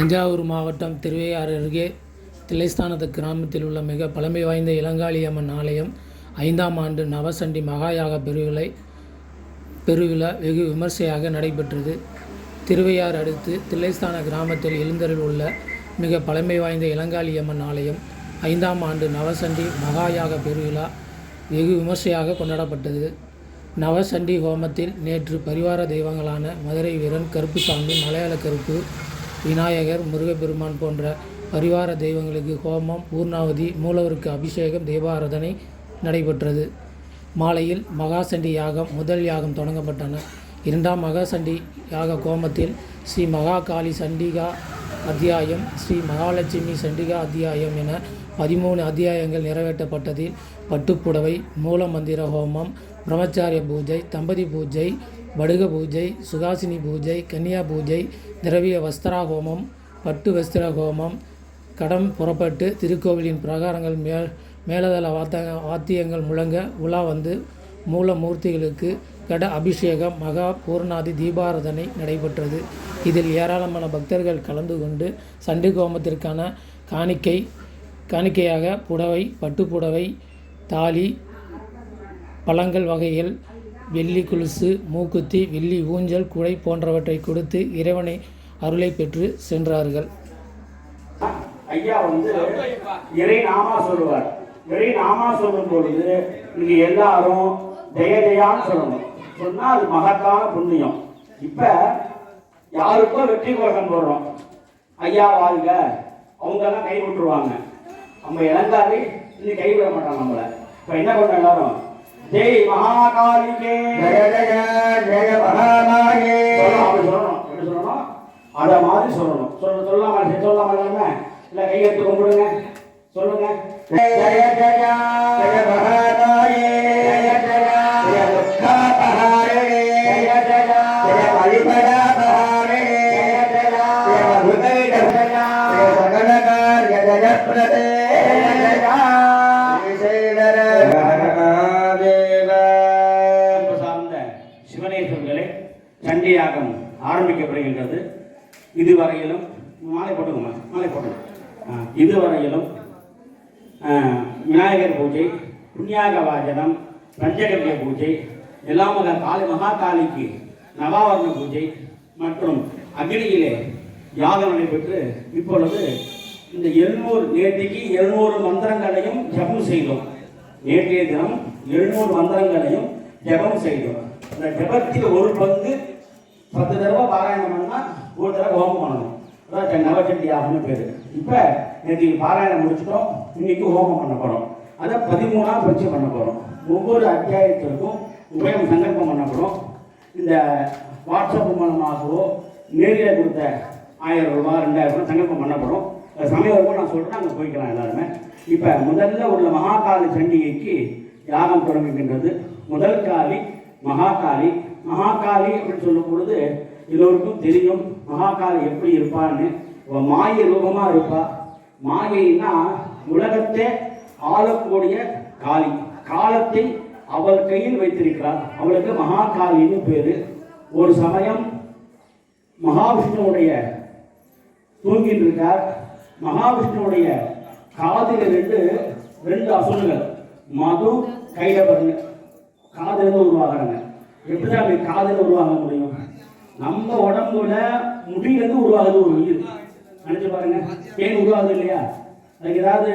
தஞ்சாவூர் மாவட்டம் திருவையாறு அருகே தில்லைஸ்தானத்து கிராமத்தில் உள்ள மிக பழமை வாய்ந்த இளங்காளியம்மன் ஆலயம் 5ஆம் ஆண்டு நவசண்டி மகாயாக பெருவிழா வெகு விமர்சையாக நடைபெற்றது. திருவையாறு அடுத்து தில்லைஸ்தான கிராமத்தில் எழுந்தருள் உள்ள மிக பழமை வாய்ந்த இளங்காளியம்மன் ஆலயம் 5ஆம் ஆண்டு நவசண்டி மகாயாக பெருவிழா வெகு விமர்சையாக கொண்டாடப்பட்டது. நவசண்டி ஹோமத்தில் நேற்று பரிவார தெய்வங்களான மதுரை வீரன், கருப்புசாமி, மலையாள கருப்பு, விநாயகர், முருகப்பெருமான் போன்ற பரிவார தெய்வங்களுக்கு ஹோமம், பூர்ணாவதி, மூலவருக்கு அபிஷேகம், தீபாராதனை நடைபெற்றது. மாலையில் மகாசண்டி யாகம் முதல் யாகம் தொடங்கப்பட்டன. 2ஆம் மகாசண்டி யாக ஹோமத்தில் ஸ்ரீ மகாகாளி சண்டிகா அத்தியாயம், ஸ்ரீ மகாலட்சுமி சண்டிகா அத்தியாயம் என 13 அத்தியாயங்கள் நிறைவேற்றப்பட்டதில் பட்டுப்புடவை, மூல மந்திர ஹோமம், பிரம்மச்சாரிய பூஜை, தம்பதி பூஜை, வடுக பூஜை, சுகாசினி பூஜை, கன்னியா பூஜை, திரவிய வஸ்திரா ஹோமம், பட்டு வஸ்திர ஹோமம், கடம் புறப்பட்டு திருக்கோவிலின் பிரகாரங்கள் மேலதள வாத்தியங்கள் முழங்க உலா வந்து மூலமூர்த்திகளுக்கு கட அபிஷேகம், மகா பூர்ணாதி தீபாராதனை நடைபெற்றது. இதில் ஏராளமான பக்தர்கள் கலந்து கொண்டு சண்டி ஹோமத்திற்கான காணிக்கையாக புடவை, பட்டுப்புடவை, தாலி, பழங்கள் வகைகள், வெள்ளி கொலுசு, மூக்குத்தி, வெள்ளி ஊஞ்சல், குடை போன்றவற்றை கொடுத்து இறைவனை அருளை பெற்று சென்றார்கள். ஐயா இறை நாமா சொல்லுவார். இறை நாமா சொல்லும் பொழுது நீங்க எல்லாரும் ஜெய ஜெயான்னு சொல்லணும். சொன்னா அது மகத்தான புண்ணியம். இப்ப யாருக்கோ வெற்றி கோஷம் போடுறோம், ஐயா வாழ்க, அவங்க எல்லாம் கை விட்டுருவாங்க. நம்ம இளங்காரி இன்னும் கைவிட மாட்டாங்க நம்மள. இப்ப என்ன பண்ண எல்லாரும் ஜெய் மகாகாளிகே, ஜெய ஜெய ஜெய மகாமாயே அப்படி சொல்லணும். எப்படி சொல்லணும்? அத மாதிரி சொல்லணும். சொல்லாம எல்லாமே இல்ல கை எடுத்து கும்பிடுங்க, சொல்லுங்க. ஜெய ஜெய ஜெய மகாமாயே, ஜெய ஜெய ஜெய துக்காபஹாரே, ஜெய ஜெய ஜெய வழிபடா பஹாரே, ஜெய ஜெய ஜெய மதுரை ஜெய ஜெய சகலகார் ஜெய பிரதே, ஜெய ஜெய சண்டியாகம் ஆரம்பிக்கப்படுகின்றது. இதுவரையிலும் மாலை போட்டுங்க. இதுவரையிலும் விநாயகர் பூஜை, புண்ணியாக வாஜனம், பஞ்சகவிய பூஜை, எல்லாமக காளி மகாகாளிக்கு நவாவரண பூஜை மற்றும் அக்னியிலே யாகம் நடைபெற்று இப்பொழுது இந்த 700 மந்திரங்களையும் ஜபம் செய்தோம். நேற்றைய தினம் 700 மந்திரங்களையும் ஜபம் செய்தோம். இந்த ஜபத்தில் ஒரு பங்கு 10 தடவை பாராயணம் பண்ணா ஒரு தடவை ஹோமம் பண்ணணும். அதான் நவசண்டி யாகம்னு பேரு. இப்ப நேற்று பாராயணம் முடிச்சிட்டோம், இன்னைக்கு ஹோமம் பண்ண போறோம். அதை 13ஆம் பட்சி பண்ண போறோம். ஒவ்வொரு அத்தியாயத்திற்கும் உபயம் சங்கல்பம் பண்ணப்படும். இந்த வாட்ஸ்அப் மூலமாகவோ நேரில் கொடுத்த 1000 ரூபாய் 2000 ரூபாய் சங்கல்பம் பண்ணப்படும். சமயம் நான் சொல்றேன், அங்கே போய்க்கலாம் எல்லாருமே. இப்ப முதல்ல உள்ள மகாகாளி சண்டிகைக்கு யாகம் தொடங்குகின்றது. முதல் காளி மகாகாளி. மகாகாளி அப்படின்னு சொல்லும் பொழுது எல்லோருக்கும் தெரியும் மகாகாளி எப்படி இருப்பான்னு. மாய ரூபமா இருப்பா. மாயைன்னா உலகத்தை ஆளக்கூடிய காளி. காலத்தை அவள் கையில் வைத்திருக்கிறார். அவளுக்கு மகாகாளின்னு பேரு. ஒரு சமயம் மகாவிஷ்ணுவுடைய தூங்கிட்டு இருக்கார். மகாவிஷ்ணுவுடைய காதில் ரெண்டு அசுரங்கள் மது, கைலவர்னு காதிலிருந்து உருவாகிறாங்க. எப்படிதான் அப்படி காதில் உருவாக முடியும்? நம்ம உடம்புல முடியிலிருந்து உருவாகுது ஒரு உயிர். நினைச்சு பாருங்க, ஏன் உருவாகுது இல்லையா? அதுக்கு ஏதாவது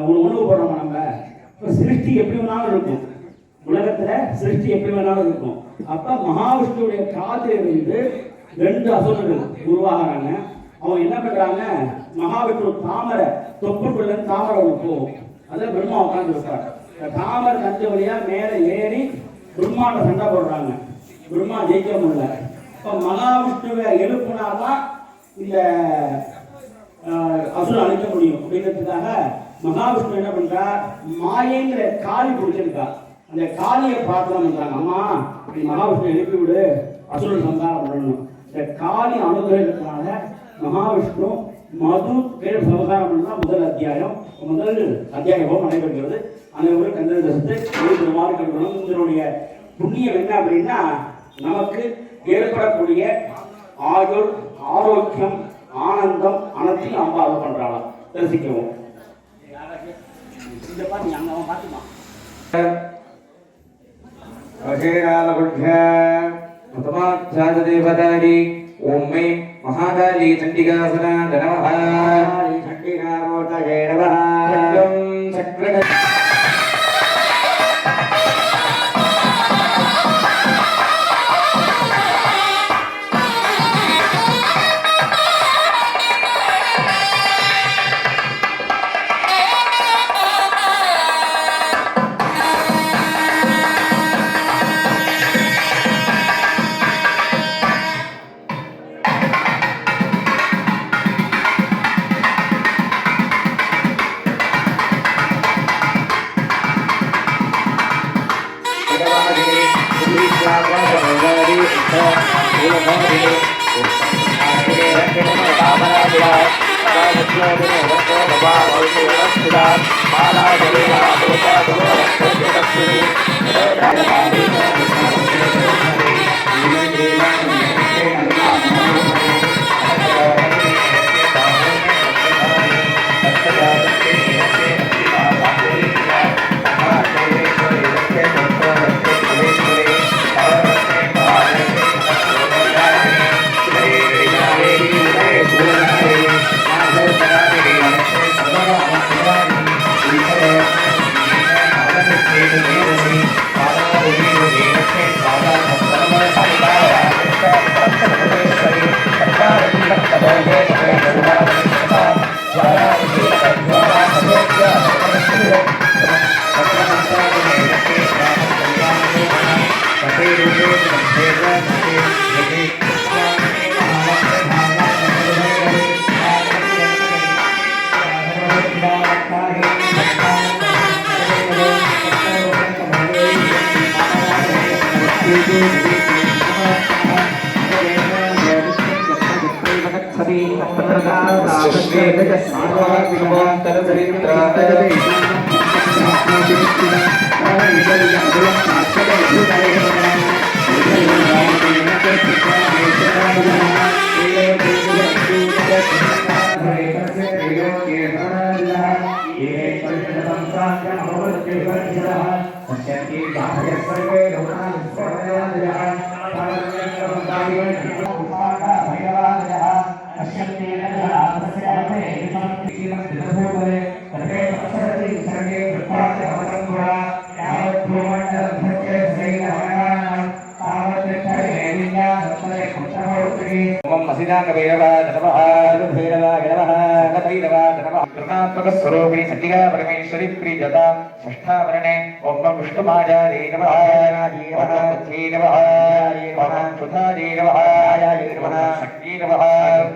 உணவு போடுறோமா நம்ம? இப்போ சிருஷ்டி எப்படி வேணாலும் இருக்கும், உலகத்துல சிருஷ்டி எப்படி வேணாலும் இருக்கும். அப்ப மகாவிஷ்ணுடைய காதிலிருந்து 2 அசுரர்கள் உருவாகிறாங்க. அவங்க என்ன பண்றாங்க, மகாவிஷ்ணு தாமரை தொப்புக்குள்ள தாமரை ஒன்று போகும். அதில் பிரம்மா உட்காந்து இருப்பார். தாமரை நஞ்ச வழியா மேலே ஏறி பிரம்மாண்ட சண்டை போடுறாங்க. பிரம்மா ஜெயிக்க முடியல. இப்போ மகாவிஷ்ணுவை எழுப்புனாதான் இந்த அசுரம் அழிக்க முடியும். அப்படிங்கிறதுக்காக மகாவிஷ்ணு என்ன பண்றார், மாயைங்கிற காளி பிடிச்சிருக்கா. அந்த காளியை பிரார்த்தனை பண்றாங்க, அம்மா இப்படி மகாவிஷ்ணு எழுப்பி விடு, அசுரன் சந்தாரம் பண்ணணும். இந்த காளி அனுகிரகத்தினால மகாவிஷ்ணு மது பேர் சமசாரம் பண்ணா முதல் அத்தியாயம் நடைபெறுகிறது. அனைவரும் கந்ததசத்தை எழுதுமாறு கருதணும். இதனுடைய புண்ணியம் என்ன அப்படின்னா, நமக்கு ஏற்படக்கூடிய ஆயுள், ஆரோக்கியம், ஆனந்தம் அனைத்தையும் அம்மா அது பண்றாளாம். தரிசிக்கவும். இந்த பாட்டு அங்க அவன் பாத்துமா தேவதாரி ஓம் மே மகாகாளி சண்டிகாசனா நமः சண்டிகா மூர்த்தயே நமः சக்கர स्वरूपिणी सत्या परमेश्वरी प्रियता षष्ठावरणे ओम विष्णुमाजादे नमः नादे नमः ओम सुधादे नमः आयादे नमः शक्ति नमः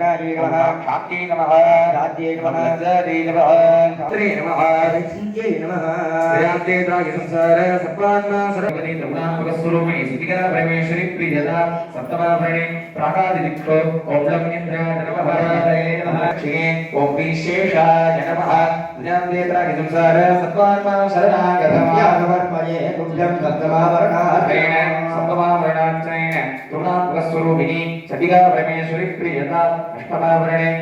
नादे नमः शांति नमः राध्ये नमः जादे नमः श्री नमः सिंहे नमः दयान्ते द्राहि संसार सत्वान्मा सर्वनि ब्रह्मात्मक स्वरूपिणी सत्या परमेश्वरी प्रियता सप्तमावरणे प्राकादित्यो ओम लम्निन्द्राय नमः ओम विशेषाय नमः ज्ञानदेत्राहि संसार सत्वात्मा शरणागतम् यानवर्मये तुभ्यं सप्तमावरणार्चेन सप्तमावरणार्चेन गुणात्मकस्वरूपिणी सतिका परमेश्वरी प्रियता अष्टमावरणे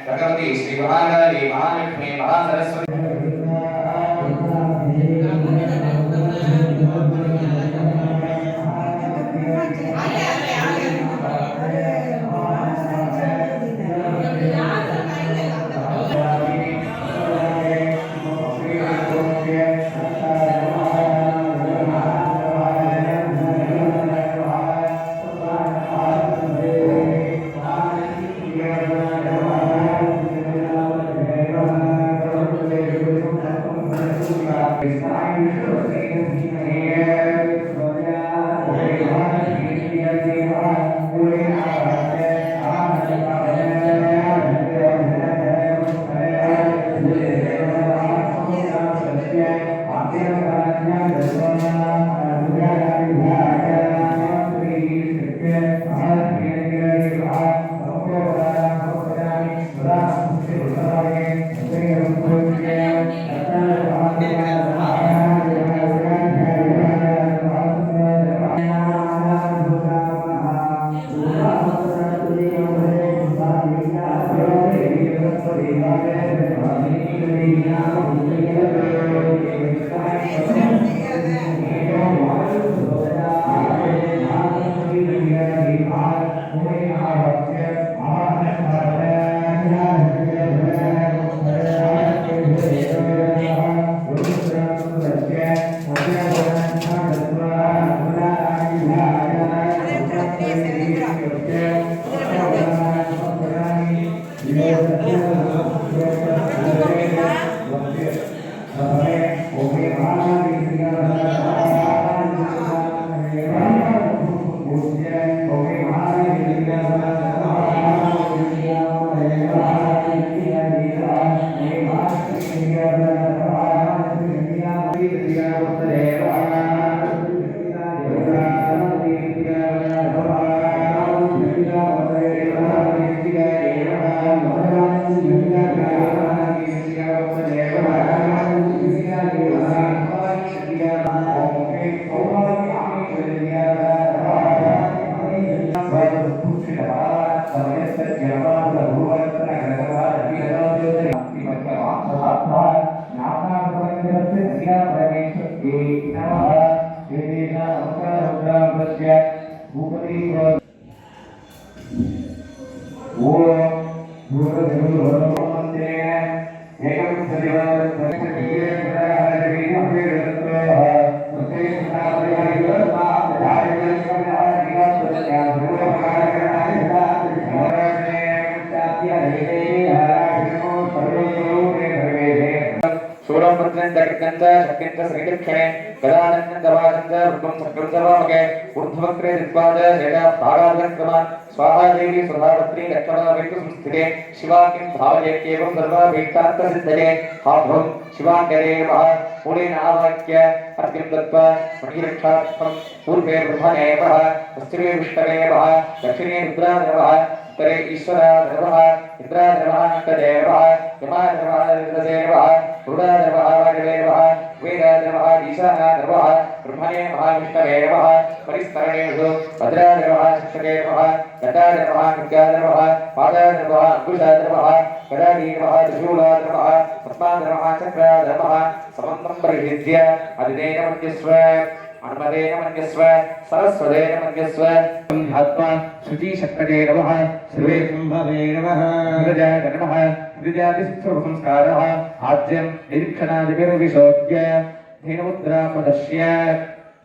भगवती श्री महाकाली महालक्ष्मी महासरस्वती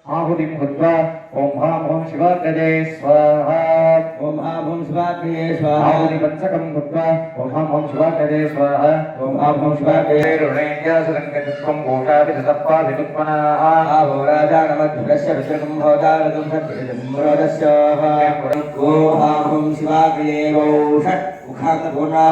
आहुतिं हुत्वा ओम हां ओम शिवाग्रजे स्वाहा ओम हां ओम शिवाग्रजे स्वाहा आहुति पंचकं हुत्वा ओम हां ओम शिवाग्रजे स्वाहा ओम हां ओम शिवाग्रजे रुणेज्ञा सुरंगतित्वं भूषाभितप्पाभिमुत्मना आहोराजा नमद्भ्रस्य विश्रकं भवतारतं सत्कृतं ओम हां ओम शिवाग्रजे षट् मुखान्तपूर्णा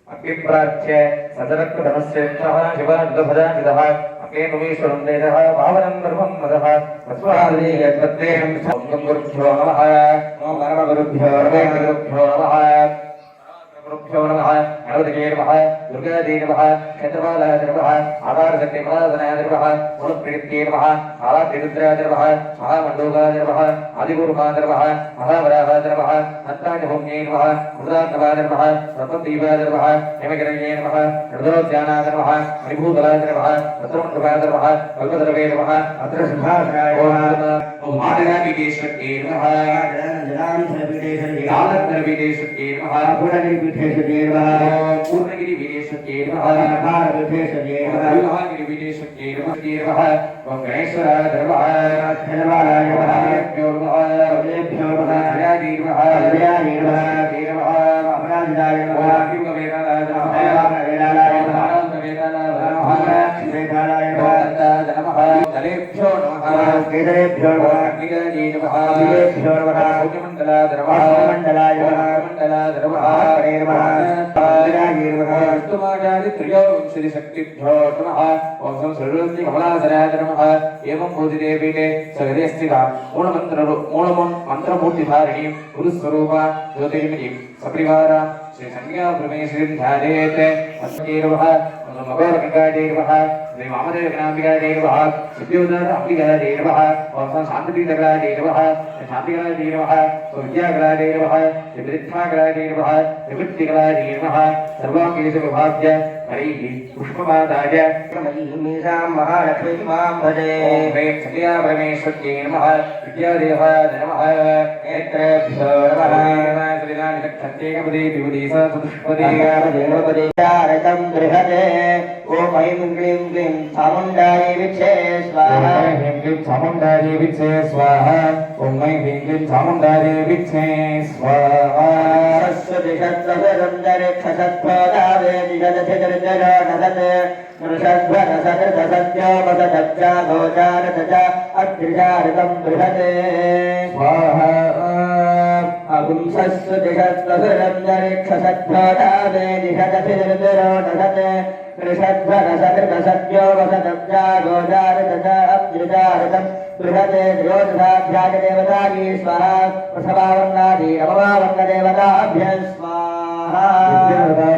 अभिप्राच्य सदरक्तधनस्येष्टः शिवार्धभजानिधः अकेतुमीश्वरं देदः भावनं धर्मं मदः तस्मादे यत्तेहं सौम्यं गुरुभ्यो नमः ओम नमः गुरुभ्यो नमः गुरुभ्यो नमः नवदगे नमः दुर्गादे नमः क्षेत्रपालाय नमः आधारशक्तिपदासनाय नमः मूलप्रीत्ये नमः आराध्यरुद्राय नमः महामण्डोगाय नमः आदिगुरुमाय नमः महावराहाय नमः अत्ताजभूम्यै नमः मृदात्मवाय नमः रत्नदीपाय नमः हेमगिरये नमः रुद्रोद्यानाय नमः मणिभूतलाय नमः रत्नमण्डपाय नमः कल्पद्रवे नमः अत्रसिंहासनाय नमः ओम आदिनागिकेश्वरे नमः आनन्दविदेशे नमः पूर्णगिरिपीठेश्वरे नमः पूर्णगिरिवीरेश्वरे नमः भारतविदेशे नमः विवाहगिरिवीरेश्वरे नमः ओम गणेश्वराय नमः धन्यवादाय नमः देभ्यो नमः हरियाय नमः हरियाय नमः अपराजिताय नमः अभिवेदाय नमः वेदाय नमः वेदाय नमः दलेभ्यो नमः केदलेभ्यो नमः निगजे नमः निगेभ्यो नमः सूर्यमण्डलाय नमः मण्डलाय नमः मण्डलाय नमः हरे नमः हरे नमः तुमाचार्य त्रयोविंशति शक्तिभ्यो नमः ओम संसर्वस्य कमलासनाय नमः एवं भूतिदेवीते सगरे स्थिता मूलमन्त्रमूर्तिधारिणी गुरुस्वरूपा ज्योतिर्मयी सपरिवारा श्री संज्ञा परमेश्वरीं ध्यायेत् अस्मै नमः मगोरगङ्गायै नमः श्री वामदेवनाम्बिकायै नमः सत्योदर अम्बिकायै नमः ओम शान्तिदीकरायै नमः शान्तिकरायै नमः विद्याकरायै नमः विद्याकरायै नमः विवृत्तिकरायै नमः सर्वांगेषु विभाव्य हरिः पुष्पपादाय क्रममीशां महालक्ष्मीं मां भजे ओम ह्रीं सत्या परमेश्वर्यै नमः विद्यादेवाय नमः नेत्रेभ्यो नमः श्रीनाथक्षत्रेकपदे विभूति सतुष्पदे देवपदे चारकं गृहते ओम ऐं क्लीं क्लीं चामुण्डायै विच्छे स्वाहा ओम ऐं क्लीं चामुण्डायै विच्छे स्वाहा ओम ऐं क्लीं चामुण्डायै विच्छे स्वाहा सरस्वती शतसरन्दरिक्षसत्पदावे दिशदधिदर्जरो नदते नृषध्वरसकृतसत्यो वसदच्चा गोचारतच अद्रिजारितं बृहते स्वाहा अगुंसस्वति शतसरन्दरिक्षसत्पदावे दिशदधिदर्जरो नदते नृषध्वरसकृतसत्यो वसदच्चा गोचारतच अद्रिजारितं बृहते द्योदशाध्यायदेवतायै स्वाहा प्रसवावर्णादि नवमावर्णदेवताभ्यः स्वाहा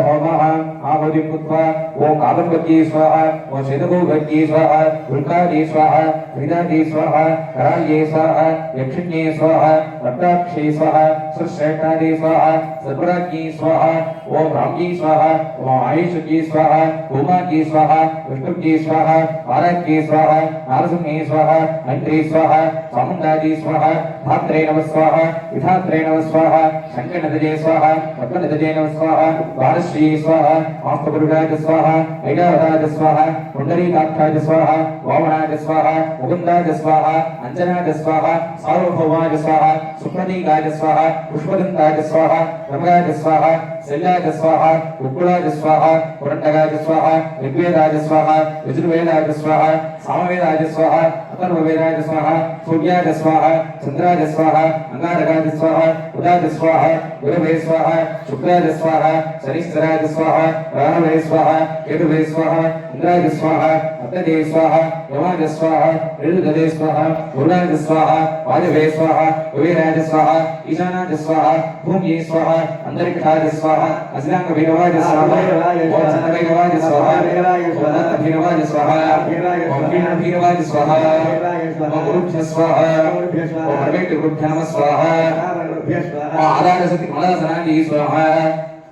होमः आहुति कृत्वा ओम आगणपति स्वाहा ओम शेतभोगज्ञे स्वाहा उल्कादि स्वाहा हृदादि स्वाहा कराल्ये स्वाहा यक्षिण्ये स्वाहा रक्ताक्षे स्वाहा सुश्रेष्ठादि स्वाहा सर्वराज्ञे स्वाहा ओम रामजी स्वाहा ओम आयुषज्ञे स्वाहा उमाज्ञे स्वाहा विष्णुज्ञे स्वाहा वाराज्ञे स्वाहा नारसिंहे स्वाहा ऐन्द्रे स्वाहा चामुण्डाजी स्वाहा धात्रे नमः स्वाहा विधात्रे नमः स्वाहा शङ्करनदजे स्वाहा पद्मनदजे नमः स्वाहा वारश्री स्वाहा आस्तपुरुषाय स्वाहा ऐरावताय स्वाहा पुण्डरीकाक्षाय स्वाहा वामनाय स्वाहा मुकुन्दाय स्वाहा अञ्जनाय स्वाहा सार्वभौमाय स्वाहा सुप्रतीकाय स्वाहा पुष्पदन्ताय स्वाहा रमगाय स्वाहा शैलाय स्वाहा उक्कुलाय स्वाहा पुरण्डगाय स्वाहा ऋग्वेदाय स्वाहा यजुर्वेदाय स्वाहा सामवेदाय स्वाहा अथर्ववेदाय स्वाहा सूर्याय स्वाहा चन्द्राय स्वाहा अंगारकाय स्वाहा उदाय स्वाहा गुरवे स्वाहा शुक्राय स्वाहा शनिश्चराय स्वाहा राहवे स्वाहा केतुवे स्वाहा इंद्राय स्वाहा अग्नये स्वाहा यमाय स्वाहा ऋतुगते स्वाहा वरुणाय स्वाहा वायवे स्वाहा कुबेराय स्वाहा ईशानाय स्वाहा भूम्ये स्वाहा अंतरिक्षाय स्वाहा अस्याङ्गभैरवाय स्वाहा ओम चन्द्रभैरवाय स्वाहा ओम दत्तभैरवाय स्वाहा ओम वीणभैरवाय स्वाहा ओम गुरुभ्यः स्वाहा ओम हरवेटगुरुभ्यः नमः स्वाहा ओम आधारशक्ति कमलासनाय स्वाहा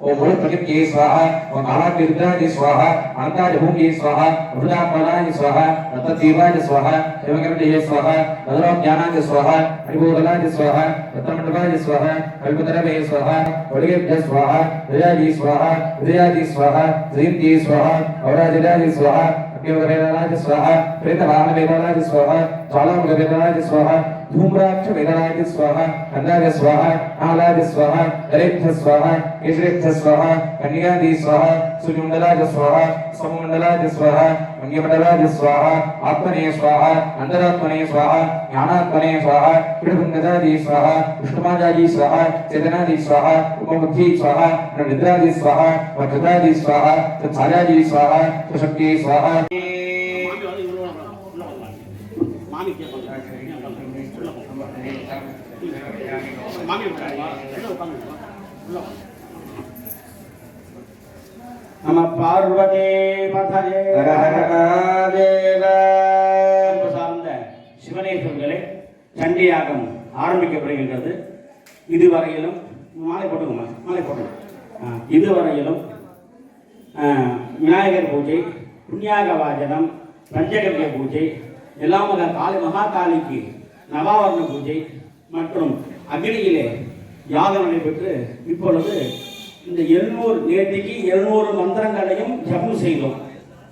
ओम मूलप्रकृत्यै स्वाहा ओम कालाग्निरुद्राय स्वाहा अनन्ताय भूम्यै स्वाहा वृदात्मनाय स्वाहा रत्नदेवाय स्वाहा देवकर्णये स्वाहा रत्नज्ञानाय स्वाहा हरिबोधनाय स्वाहा रत्नमण्डपाय स्वाहा कल्पतरवे स्वाहा वलिगेभ्यः स्वाहा जयायै स्वाहा विजयायै स्वाहा जयन्त्यै स्वाहा अवराजिताय स्वाहा अग्निवेदनाय स्वाहा प्रेतवाहनवेदनाय स्वाहा ज्वालामुखवेदनाय स्वाहा धूम्राक्षवेदनाय स्वाहा गन्धाय स्वाहा नालाय स्वाहा हरेभ्यः स्वाहा केशरेभ्यः स्वाहा कन्यादि स्वाहा सूर्यमण्डलाय स्वाहा सोममण्डलाय स्वाहा मन्यमण्डलाय स्वाहा आत्मने स्वाहा अन्तरात्मने स्वाहा ज्ञानात्मने स्वाहा पीठभङ्गदादि स्वाहा विष्णुमादादि स्वाहा चेतनादि स्वाहा उपबुद्धि स्वाहा निद्रादि स्वाहा वज्रदादि स्वाहा तत्सारादि स्वाहा शक्ति स्वाहा நம பார்வதே பதயே ஹர ஹர மகாதேவ சார்ந்த சிவனேஸ்வரர்களே சண்டியாகம் ஆரம்பிக்கப்படுகின்றது. இதுவரையிலும் மாலை போட்டுக்கோமா, மாலை போட்டுக்கோ. இதுவரையிலும் விநாயகர் பூஜை, புண்ணியாக வாஜனம், பஞ்சகவ்ய பூஜை, எல்லாமக காளி மகாகாளிக்கு நவாவரண பூஜை மற்றும் அக்னியிலே யாகம் நடைபெற்று இப்பொழுது இந்த 700 நேற்றுக்கு 700 மந்திரங்களையும் ஜபம் செய்தோம்.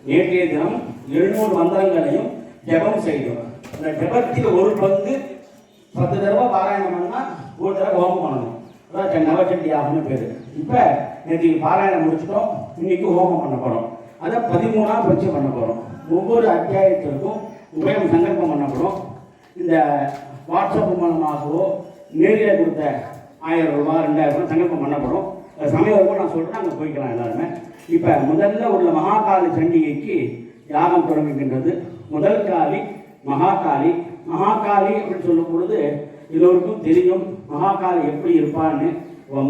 நேற்றைய தினம் 700 மந்திரங்களையும் ஜபம் செய்தோம். இந்த ஜபத்தில் ஒரு பங்கு 10 தடவை பாராயணம் பண்ணால் ஒரு தடவை ஹோமம் பண்ணணும். அதான் நவச்சண்டி யாகம்னு பேர். இப்போ நேற்றுக்கு பாராயணம் முடிச்சிட்டோம், இன்னைக்கு ஹோமம் பண்ண போகிறோம். அதை 13ஆம் பரிச்சை பண்ண போகிறோம். ஒவ்வொரு அத்தியாயத்திற்கும் உபயம் சங்கல்பம் பண்ணப்படும். இந்த வாட்ஸ்அப் மூலமாகவோ நேரில் கொடுத்த 1000 ரூபாய் 2000 ரூபாய் சங்கல்பம் பண்ணப்படும். சமயம் நான் சொல்கிறேன், அங்கே போய்க்கலாம் எல்லாருமே. இப்போ முதல்ல உள்ள மகாகாளி சண்டிகைக்கு யாகம் தொடங்குகின்றது. முதல் காளி மகாகாளி. மகாகாளி அப்படின்னு சொல்லும் பொழுது எல்லோருக்கும் தெரியும் மகாகாளி எப்படி இருப்பான்னு.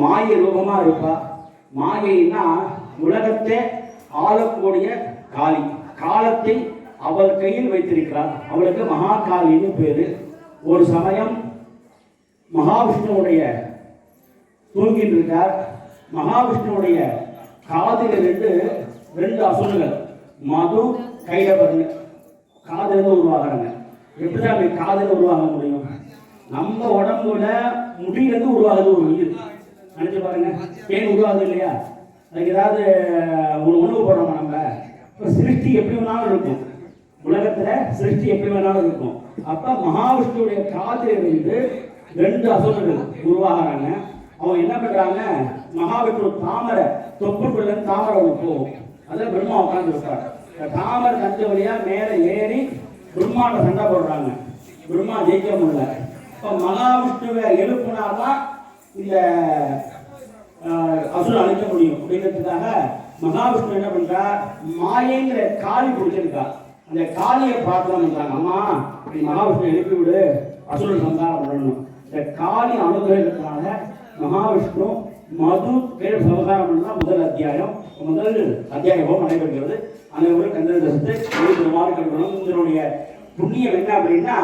மாய ரூபமாக இருப்பா. மாயைன்னா உலகத்தை ஆளக்கூடிய காளி, காலத்தை அவள் கையில் வைத்திருக்கிறார். அவளுக்கு மகாகாலின்னு பேரு. ஒரு சமயம் மகாவிஷ்ணுவுடைய தூங்கிட்டு இருக்கார். மகாவிஷ்ணுவுடைய காதில் ரெண்டு அசுரங்கள் மது கைடபர்னு காதிலிருந்து உருவாகிறாங்க. எப்படிதான் அப்படி காதில் உருவாக முடியும்? நம்ம உடம்புல முடியிலிருந்து உருவாகுது ஒரு உயிர். நினைச்சு பாருங்க, தேன் உருவாகுது இல்லையா? அதுக்கு ஏதாவது உணவு போடுறோமா நம்ம? இப்போ சிருஷ்டி எப்படி வேணாலும் இருக்கும், உலகத்துல சிருஷ்டி எப்படி வேணாலும் இருக்கும். அப்ப மகாவிஷ்ணுடைய காதிலிருந்து ரெண்டு அசுரர்கள் உருவாகிறாங்க. அவங்க என்ன பண்றாங்க, மகாவிஷ்ணு தாமரை தொப்புக்குள்ள தாமரை ஒன்று போகும். அதில் பிரம்மா உட்கார்ந்து இருப்பார். தாமரை தஞ்ச வழியா மேலே ஏறி பிரம்மாண்ட சண்டை போடுறாங்க. பிரம்மா ஜெயிக்க முடியல. இப்போ மகாவிஷ்ணுவை எழுப்புனாதான் இந்த அசுரம் அழிக்க முடியும். அப்படிங்கிறதுக்காக மகாவிஷ்ணு என்ன பண்றார், மாயைங்கிற காளி பிடிச்சிருக்கா. அந்த காளியை பிரார்த்தனை பண்றாங்க, அம்மா நீ மகாவிஷ்ணு எழுப்பி விடு, அசுரன் சந்தாரம் பண்ணணும். இந்த காளி அனுகிரகத்தினால மகாவிஷ்ணு மது பேர் சமசாரம் பண்ணா முதல் அத்தியாயம் நடைபெறுகிறது. அனைவரும் கந்தன தசத்தை எழுதுமாறு கருதணும். இதனுடைய புண்ணியம் என்ன அப்படின்னா,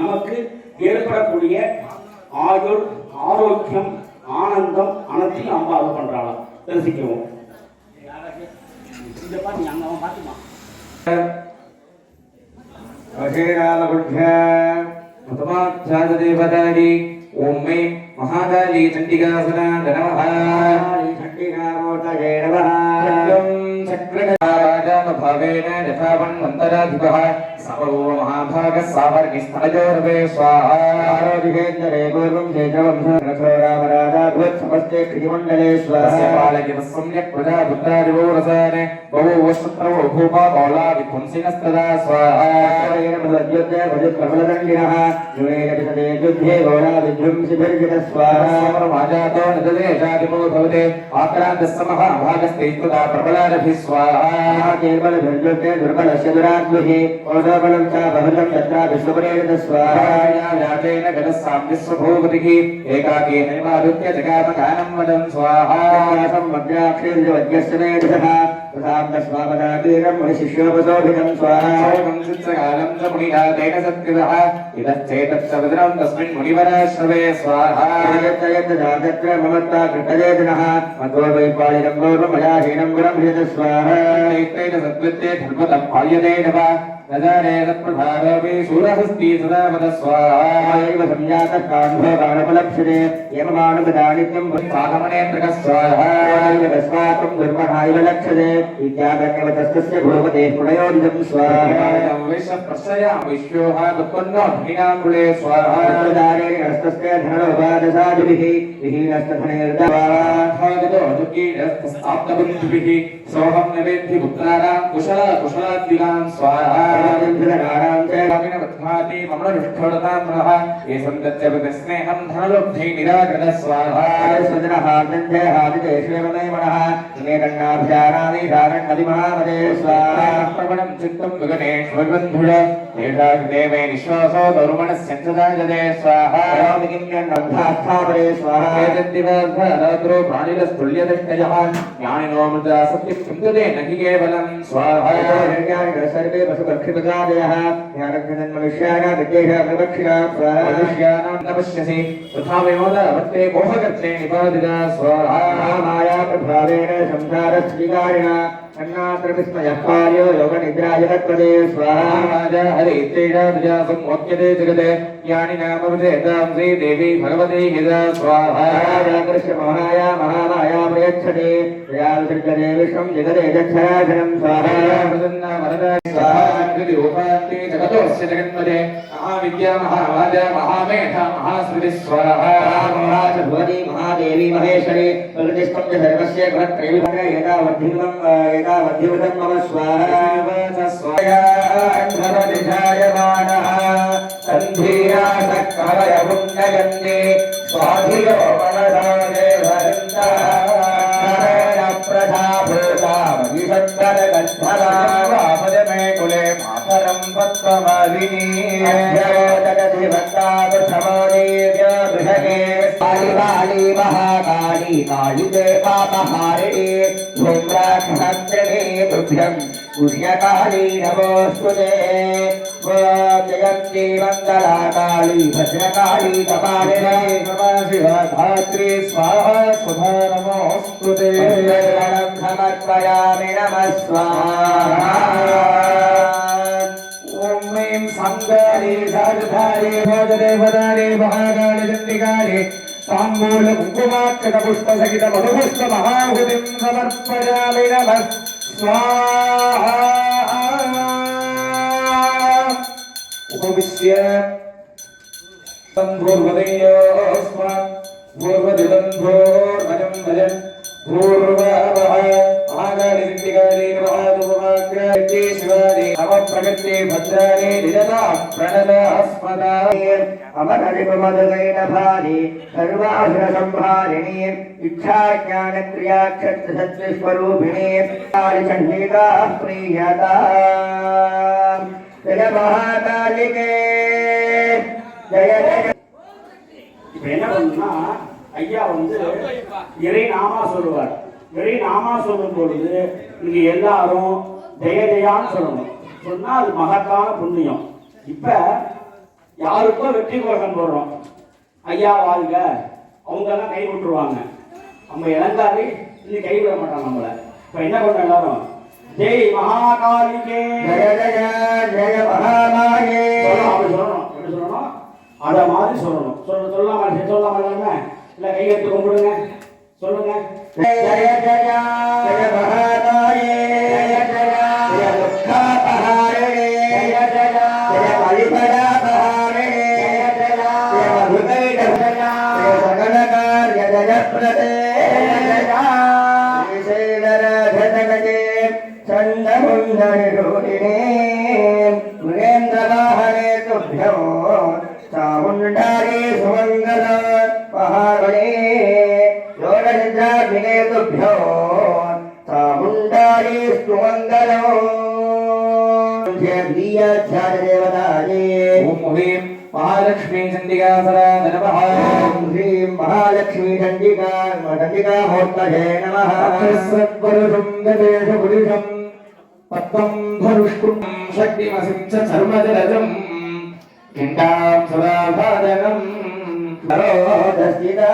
நமக்கு ஏற்படக்கூடிய ஆயுள், ஆரோக்கியம், ஆனந்தம் அனைத்தையும் அம்பாவை பண்றாளாம். தரிசிக்கவும். இந்த பாட்டு அங்க அவன் பாத்துமா ओम मे महाकाली चंडिकासना नमः चंडिकामूर्तये नमः चक्रगदाराजन भावेन यथावन्मन्तराधिपः सवो महाभागः सावर्णिस्तनजोर्वे स्वाहा आरोधिकेन्द्रे पूर्वं चैत्रवंशो रामराजाभूत् समस्ते क्षितिमण्डले स्वाहा पालयितः सम्यक् प्रजा बुद्धादिवो रसाने बहु वशत्रवो भूपा कौला विध्वंसिनस्तदा स्वाहा भजद्युद्धे भजत्प्रबलदण्डिनः युवेन विशदे युद्धे घोरा विध्वंसिभिर्जितः स्वाहा परमाजातो नददेशादिपो भवते आक्रान्तस्समः भागस्तेस्तदा प्रबलारभिः स्वाहा केवलभिर्युद्धे दुर्बलस्य दुरात्मभिः ओदबलं च बहुलं तत्रा विश्वपरेण स्वाहा व्याजेन गतस्साम्यस्वभूपतिः एकाकी नैवादुत्य जगामगानं वदन् स्वाहा सम्मग्राक्षेन्द्रवद्यस्य मेधः प्रसादस्वापदातीरं मुनिशिष्योपशोभितं स्वाहा सोकं सित्सकालं च मुनिना तेन सत्कृतः इदश्चेतच्च विद्रं तस्मिन् मुनिवराश्रवे स्वाहा यत्र ममत्ता कृतयेदिनः मध्वो वैपालिनं गौरवं मया हीनं गुरं ह्यज स्वाहा नैत्रेण सत्कृत्ये धर्मतं पाल्यते नव नजारे तत्प्रभावे शूरहस्ती सदा वद स्वाहा एव संजातः काण्डोगाणपलप्स्यते यममानुपदानित्यं सागमनेन्द्रकः स्वाहा स्वात्वं दुर्महायव लक्ष्यते इत्यागन्यवतस्तस्य भूपतेः पुनयोदितं स्वाहा विश्वप्रशया विश्वोः उत्पन्नो धनिनाङ्कुले स्वाहा दारेण हस्तस्य धनोपादसादिभिः विहीनस्तधनेर्दावागतो दुःखीनस्तस्ताप्तबन्धुभिः सोऽहं नवेद्धि पुत्राणां कुशलाद्विलान् स्वाहा स्नेहं धनलुब्धै निराकृतः स्वाहा प्रवणं चित्तं विगणेश्वरबन्धुर देवे निश्वासो तरुमणस्य सदाजते स्वाहा स्वाहा प्राणिलस्तुल्यदष्टयः ज्ञानिनो मृदा सत्यं चिन्तते न हि केवलं स्वाहा सर्वे पशुपक्षिपदादयः ज्ञानघ्नन्मनुष्याणां विद्येषां प्रवक्षिणां स्वाहा मनुष्याणां न पश्यसि तथा विमोदवर्ते मोहकर्त्रे निपादिता स्वाहा माया प्रभावेन संसारस्वीकारिणा अन्नात्रविस्मयः कार्यो योगनिद्राय तत्पदे स्वाहा राजा हरे इत्येषा प्रजा संमोच्यते जगते ज्ञानिनामवदेतां श्रीदेवी भगवती हिता स्वाहा राजाकृष्य महाया महामाया प्रयच्छते प्रयासृजते विश्वं जगते जक्षराधनं स्वाहा प्रसन्ना वरदा स्वाहा कृति रूपान्ते जगतोऽस्य जगन्मते महाविद्या महावाजा महामेधा महास्मृतिः स्वाहा महासभवती महादेवी महेश्वरी प्रकृतिस्थं च सर्वस्य गुणत्रयविभगे एतावद्धिवतं मम स्वाहा स्वाहान्धरतिजायमानः सन्धीरासक्कवय पुण्यगन्धे स्वाधियो मनसादेवरिन्दः प्रधाभूता विषत्तरगन्धरा वामदमे कुले मातरं पद्ममालिनी काली महाकाली कालिके पापहारिणी धूम्राक्षणे तुभ्यं पुण्यकाली नमोस्तुते जयन्ती मंगला काली भद्रकाली कपालिनी नमः शिवधात्री स्वाहा सुधा नमोस्तुते मंगलम समर्पयामि नमः स्वाहा ओम ऐं संगारी साधुधारी भोजदेवदारी महाकाली चंडिकाली तांबूल कुंकुमाक्षत पुष्प सहित मधुपुष्प महाहुतिं समर्पयामि नमः स्वाहा उपविश्य तन्भूर्वदेयोस्मात् भूर्वदिवन्भोर्भजं भजन् भूर्वः महाकाली चण्डिकाली नमः शिवादि नवप्रकृते भद्राणि निजता प्रणदास्पदाय अमररिपुमधुगैनभानि सर्वासुरसंहारिणि इच्छाज्ञानक्रियाक्षत्रसत्यस्वरूपिणि कालिचण्डिका प्रीयता जय महाकालिके जय जय இப்ப என்ன பண்ணுன்னா ஐயா வந்து இறை நாமா சொல்லுவார். இறை நாமா சொல்லும் பொழுது நீங்க எல்லாரும் ஜெய ஜெயான்னு சொல்லணும். சொன்னா அது மகத்தான புண்ணியம். இப்ப யாருக்கோ வெற்றி கோஷம் போடுறோம், ஐயா வாழ்க, அவங்க எல்லாம் கை விட்டுருவாங்க. நம்ம இளங்காரி இன்னும் கைவிட மாட்டாங்க நம்மள. இப்ப என்ன பண்ண எல்லாரும் ஜெய் மகாகாலிகே जय जय जय महामाये அப்படி சொல்லணும். எப்படி சொல்லணும்? அத மாதிரி சொல்லணும். சொல்லாம சொல்லாம இல்ல கை எடுத்து கும்பிடுங்க, சொல்லுங்க. जय जय जय महामाये जय जय जय दुःखापहारिणे जय जय जय बलिपरापहारिणे जय जय जय मधुकैटभजना जय सकलकार्य जयप्रदे जय जय श्रीशैलराधनगजे चण्डमुण्डनिरूपिणे मृगेन्द्रवाहने तुभ्यो चामुण्डारी सुमङ्गल पहागणे योगनिद्राग्निगे तुभ्यो चामुण्डारी सुमङ्गलो जयवीयध्यानदेवताये ॐ ह्रीं महालक्ष्मी चण्डिकासरा नमः ॐ ह्रीं महालक्ष्मी चण्डिका चण्डिकामूर्तये नमः सत्पुरुषं गजेषु पुरुषं पद्मं धनुष्कुं शक्तिमसिं च सर्वजलजम् किण्डां सुराभाजनम् नरोदस्तिदा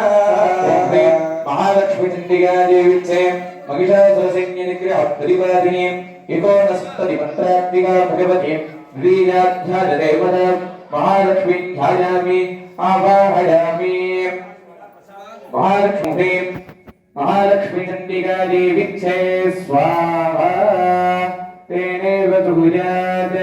महालक्ष्मी चण्डिका देवीचे महिषासुरसैन्य निग्रह परिवादिनी एकोनस्तरिमन्त्रात्मिका भगवती वीराध्यादेवता महालक्ष्मी ध्यायामि आवाहयामि महालक्ष्मी चण्डिका देवीचे स्वाहा तेनेव तुर्यात्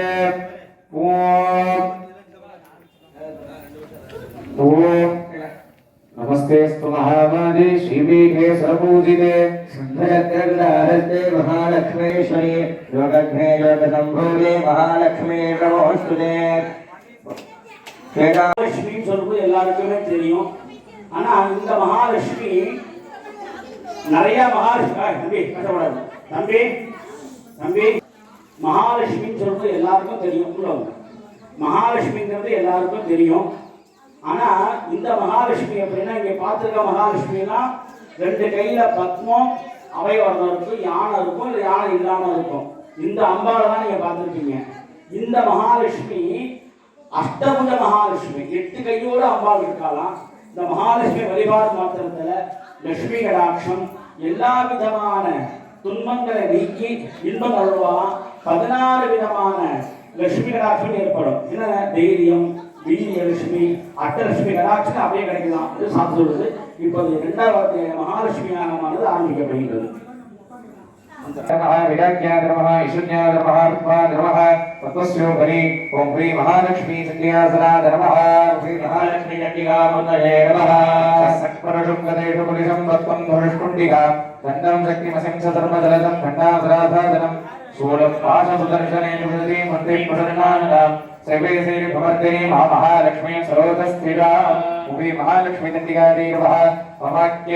नमस्तेस्तु महामादे श्रीपीठे सर्वपूजिते शुद्धचक्रग्रहस्ते महालक्ष्मीश्वरी योगघ्ने योगसम्भूते महालक्ष्मी नमोस्तुते மகாலட்சுமின்னு சொல்றது எல்லாருக்குமே தெரியும். ஆனா இந்த மகாலட்சுமி நிறைய மகாலட்சுமி கஷ்டப்படாது தம்பி தம்பி மகாலட்சுமின்னு சொல்றது எல்லாருக்கும் தெரியும். மகாலட்சுமிங்கிறது எல்லாருக்கும் தெரியும். ஆனா இந்த மகாலட்சுமி அப்படின்னா இங்க பார்த்துருக்க மகாலட்சுமிலாம் ரெண்டு கையில பத்மம் அவைவர்ணம் இருக்கும், யானை இருக்கும், இல்லை யானை இல்லாம இருக்கும். இந்த அம்பாவை தான் நீங்க பார்த்துருப்பீங்க. இந்த மகாலட்சுமி அஷ்டபுஜ மகாலட்சுமி, 8 கையோடு அம்பாள் இருக்கலாம். இந்த மகாலட்சுமி வழிபாடு மாத்திரத்துல லட்சுமி கடாட்சம் எல்லா விதமான துன்பங்களை நீக்கி இன்பம் அருள்வாலாம். 16 விதமான லட்சுமி கடாட்சம் ஏற்படும். என்ன தைரியம், வீரிய லட்சுமி, அட்டலட்சுமி கடாட்சம் அப்படியே கிடைக்கலாம். இது சாப்பிட்டு சொல்றது. இப்போது 2வது மகாலட்சுமி யாகமானது ஆரம்பிக்கப்படுகிறது. नमः विराज्ञाय नमः ईशान्याय नमः पद्माय नमः पद्मस्योपरि ओम ह्रीं महालक्ष्मी चण्डिकासनाय नमः ह्रीं महालक्ष्मी चण्डिकामूर्तये नमः सक्परशुं गदेषु पुलिशं वत्वं धनुष्कुण्डिका दण्डं शक्तिमसिं च धर्मजलजं खण्डासुराधादनं शूलं पाशसुदर्शनेषु विदधीं मन्त्रीं प्रसन्नाननां सर्वेशे भवद्दिनी महालक्ष्मी सरोजस्थिरा उभि महालक्ष्मी चण्डिकायै नमः ममाज्ञ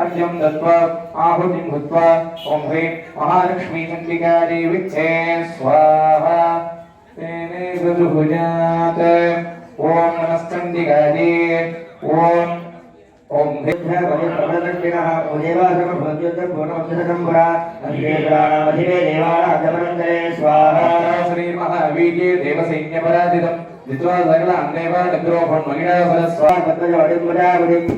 अर्घ्यं दत्त्वा आहुतिं भूत्वा ओम ह्रीं महालक्ष्मी चण्डिकायै विच्चे स्वाहा तेने गजुभुजात् ओम नमश्चण्डिकायै ओम ओम ह्रीं वलिप्रबलदक्षिणः उदेवासमभोज्योतिर्पूर्णमक्षसम्भुरा अधिवेशराणामधिवे देवानागमनन्दरे स्वाहा श्रीमहावीर्ये देवसैन्यपराजितम् जित्वा सकल अन्नेव निद्रोपं महिळा स्वाहा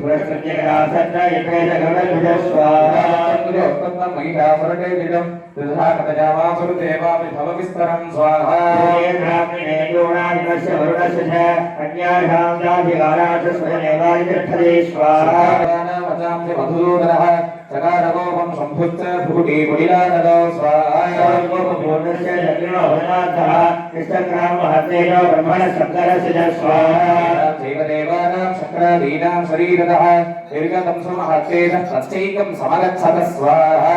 पुरस्कृत्यकरासन्न यथेशगणध्वज स्वाहा उत्पन्नं महिळा प्रकटितं तथाकथजामासुरदेवापि भवविस्तरं स्वाहा योणादिनस्य वरुणस्य च अन्याषां दाधिकारात् स्वयमेवादितिष्ठते स्वाहा वचांसि मधुसूदनः चकारकोपं सम्भुच्च भुकुटी कुटिलानदो स्वाहा पूर्णस्य दक्षिणो भवनाथः निष्ठक्रां महत्तेन ब्रह्मणः शङ्करस्य च स्वाहा देवदेवानां शक्रादीनां शरीरतः निर्गतं सुमहत्तेन तच्चैकं समगच्छत स्वाहा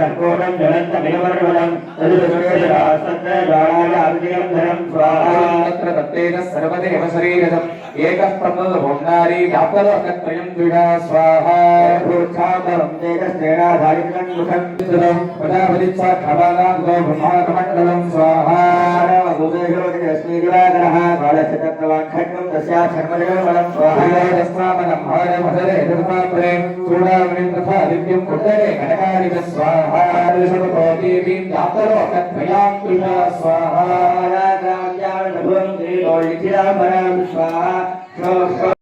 सम्पूर्णं ज्वलन्तमिदमर्वलं तदुपस्वेदरासत्रज्वालायाभिजयं धनं स्वाहा तत्र तत्तेन सर्वदेव शरीरतम् एकः प्रमदभुम्नारी व्याप्तलोकत्रयं द्विषा स्वाहा भूच्छापरं तेजस्तेनाधारितं मुखं कृतं प्रजापतिच्छा खबालाङ्गो ब्रह्माकमण्डलं स्वाहा भूतेशोऽस्मि दिवाकरः बालस्य तत्त्वान् खड्गं तस्या छर्मजगमलं स्वाहा यस्मामनं भारमधरे धर्मापरे चूडामणिं तथा दिव्यं कुण्डले कनकारिक स्वाहा ऋषभकोटिवीं व्याप्तलोकत्रयां द्विषा स्वाहा राजाज्ञानभुवं त्रिलोलिचिराभरं स्वाहा